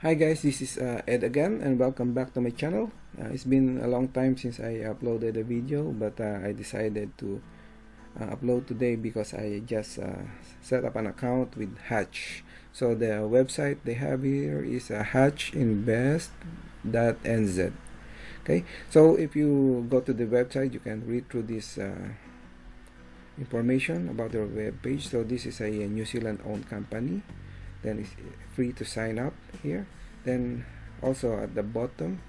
Hi guys, this is Ed again, and welcome back to my channel. It's been a long time since I uploaded a video, but I decided to upload today because I just set up an account with Hatch. So the website they have here is hatchinvest.nz. Okay, so if you go to the website, you can read through this information about their web page. So this is a New Zealand owned company. Then it's free to sign up here. Then also at the bottom,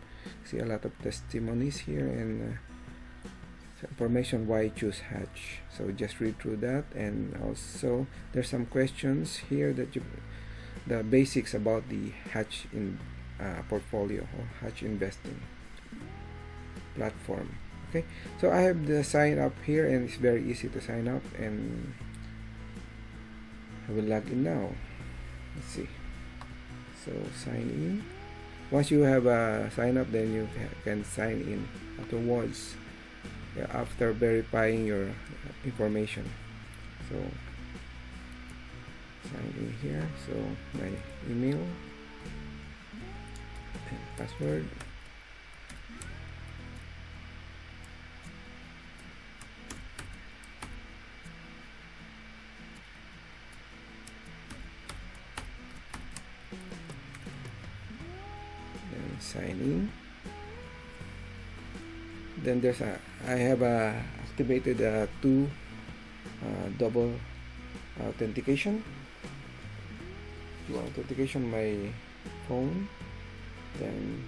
see a lot of testimonies here and information why choose Hatch. So just read through that, and also there's some questions here that the basics about the Hatch in portfolio or Hatch investing platform. Okay, so I have the sign up here, and it's very easy to sign up, and I will log in now. Let's see. So sign in. Once you have a sign up, then you can sign in afterwards, after verifying your information. So sign in here. So my email and password. Sign in. Then there's I have activated two double authentication. Authentication my phone. Then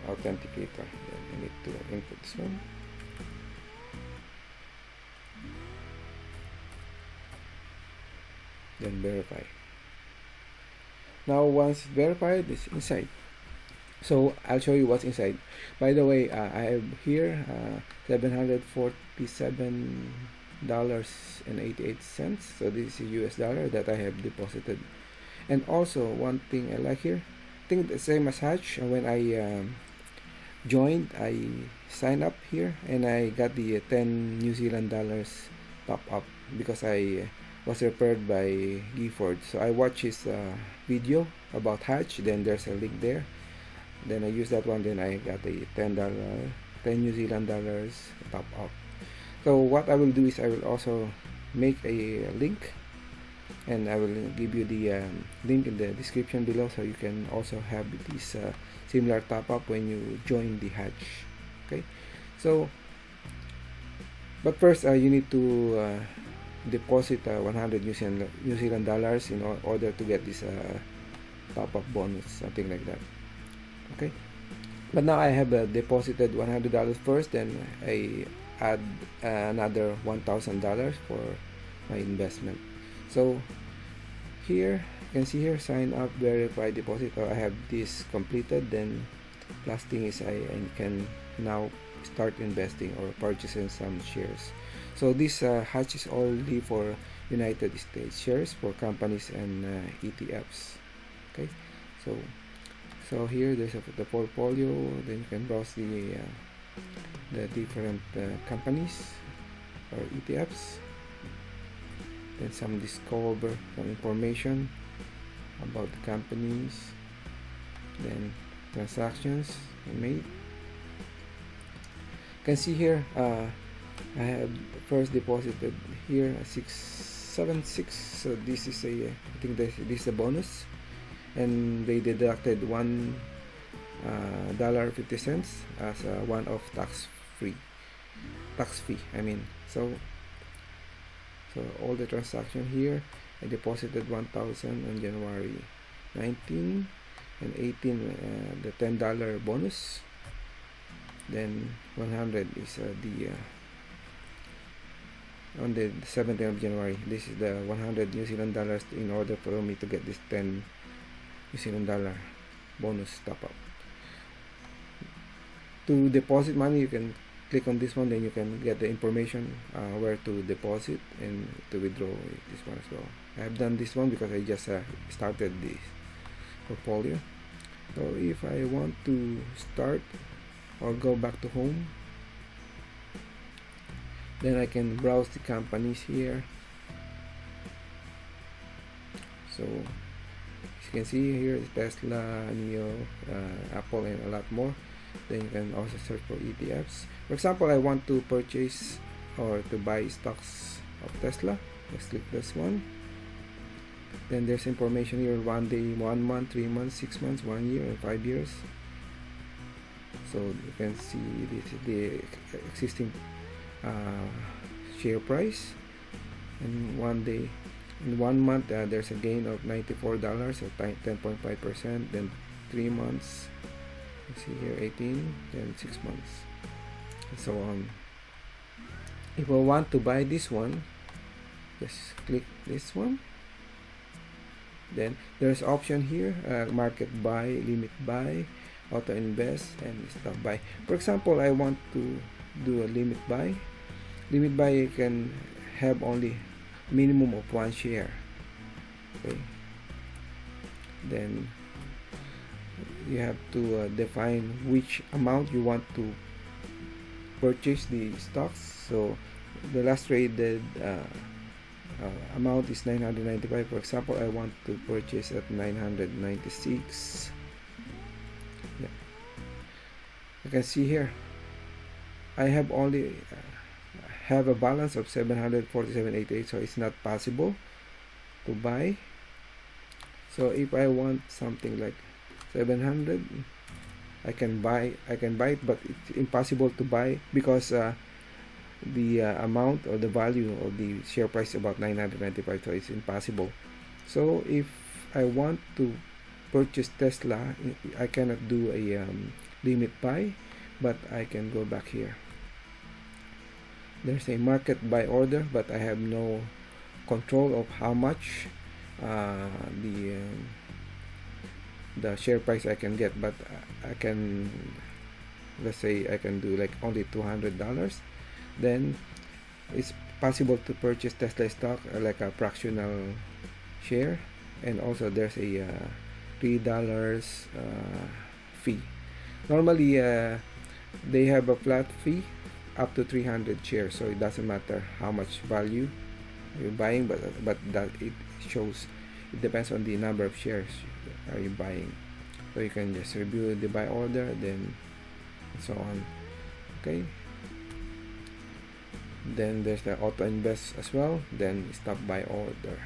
authenticator. Then I need to input this one. Then verify. Now once verified, it's inside. So I'll show you what's inside. By the way, I have here $747.88. So this is US dollar that I have deposited. And also one thing I like here, I think the same as Hatch. When I joined, I signed up here and I got the 10 New Zealand dollars top up because I was referred by Gifford. So I watched his video about Hatch, then there's a link there, then I used that one, then I got a $10 10 New Zealand dollars top up. So what I will do is I will also make a link, and I will give you the link in the description below, so you can also have this similar top up when you join the Hatch. Okay, so but first you need to deposit 100 New Zealand dollars in order to get this top-up bonus, something like that. Okay, but now I have deposited $100 first, then I add another $1,000 for my investment. So here you can see here, sign up, verify, deposit. I have this completed. Then last thing is I can now start investing or purchasing some shares. So this Hatch is only for United States shares, for companies and ETFs. Okay, so here there's the portfolio. Then you can browse the different companies or ETFs. Then some discover some information about the companies. Then transactions made. You can see here I have first deposited here 676. So this is I think this is a bonus, and they deducted $1.50 as a one-off tax fee. I mean, so all the transaction here, I deposited 1,000 on January 19 and 18, the $10 bonus. Then 100 is the on the 17th of January. This is the 100 New Zealand dollars in order for me to get this 10 New Zealand dollar bonus top up. To deposit money, you can click on this one, then you can get the information where to deposit and to withdraw this one as well. I have done this one because I just started this portfolio. So if I want to start or go back to home, Then I can browse the companies here. So as you can see here, Tesla, Neo, Apple, and a lot more. Then you can also search for ETFs. For example, I want to purchase or to buy stocks of Tesla. Let's click this one. Then there's information here: 1 day, 1 month, 3 months, 6 months, 1 year, and 5 years. So you can see the existing share price. And 1 day, in 1 month, there's a gain of $94, or 10.5%. Then 3 months, you see here 18, then 6 months, and so on. If I want to buy this one, just click this one. Then there's option here: market buy, limit buy, auto invest, and stop buy. For example, I want to do a limit buy. Limit buy, you can have only minimum of 1 share. Okay. Then you have to define which amount you want to purchase the stocks. So the last traded amount is 995. For example, I want to purchase at 996. Yeah. You can see here I have only have a balance of 747.88, so it's not possible to buy. So if I want something like 700, I can buy it, but it's impossible to buy because the amount or the value of the share price is about 995, so it's impossible. So if I want to purchase Tesla, I cannot do a limit buy, but I can go back here. There's a market buy order, but I have no control of how much the share price I can get. But I can, let's say I can do like only $200. Then it's possible to purchase Tesla stock like a fractional share, and also there's a $3 fee. Normally they have a flat fee up to 300 shares, so it doesn't matter how much value you're buying, but that it shows it depends on the number of shares are you buying. So you can just review the buy order, then so on. Okay, then there's the auto invest as well, then stop buy order.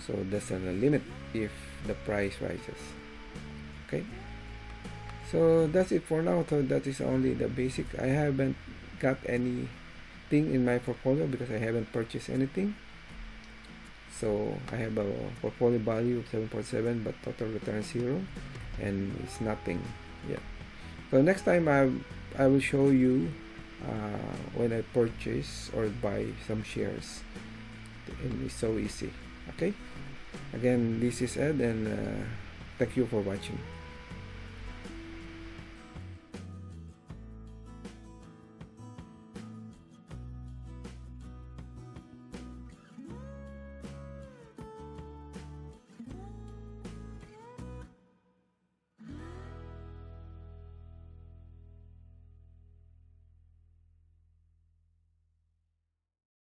So there's a limit if the price rises. Okay, so that's it for now. So that is only the basic. I haven't got anything in my portfolio because I haven't purchased anything. So I have a portfolio value of 7.7, but total return 0, and it's nothing yet. So next time I will show you when I purchase or buy some shares, and it's so easy. Okay, again, this is Ed, and thank you for watching.